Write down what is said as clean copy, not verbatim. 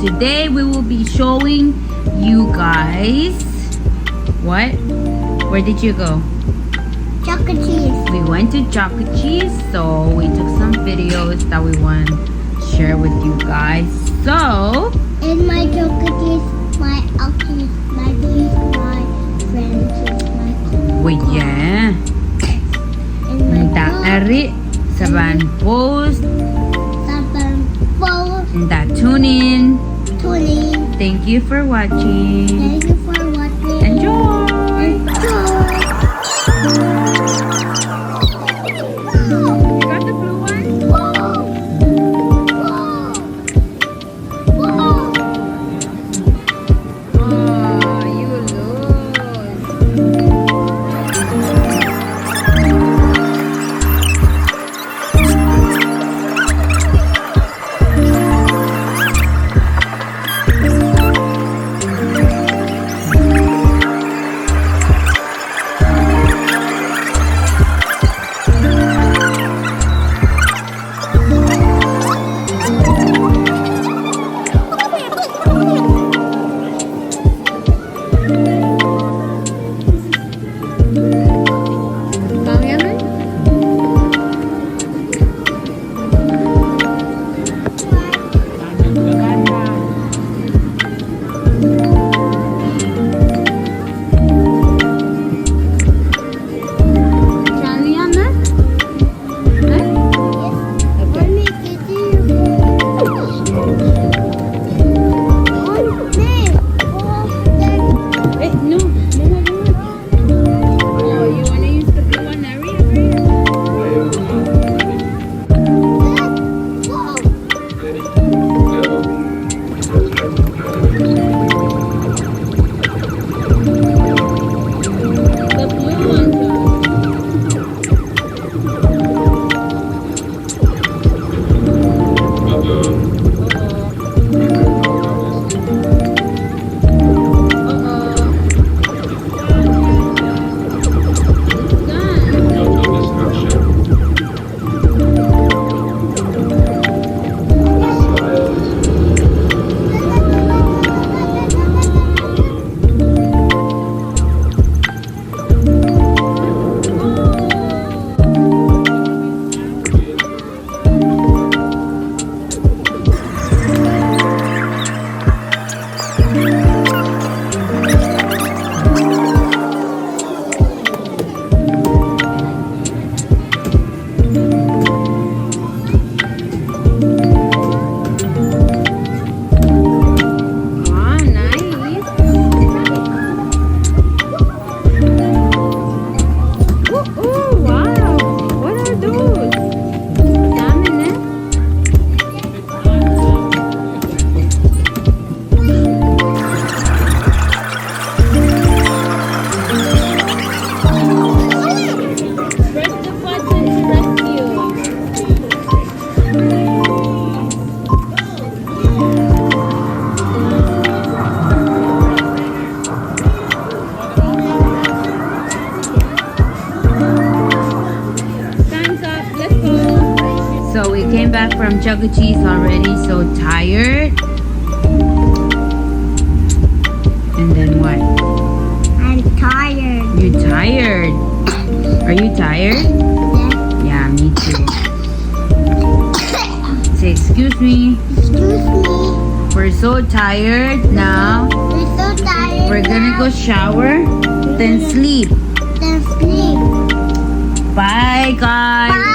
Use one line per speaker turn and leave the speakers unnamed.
today we will be showing you guys what? Where did you go?
Chocolate cheese.
We went to Chocolate Cheese, so we took some videos that we want to share with you guys. So,
In my chocolate cheese, my alkies, my cheese, my friends, my
wait, yeah.
In my
Ari saban post
saban bowl,
and tune in.
tuning.
Thank you for watching.
Thank you for watching.
Enjoy. You got the blue one? Oh, you So we came back from Chuck E. Cheese already, so tired. And then what?
I'm tired.
You tired? Are you tired? Yeah, me too. Say excuse me.
Excuse me.
We're so tired now.
We're so tired.
We're gonna go shower, then sleep.
Then sleep.
Bye guys.
Bye.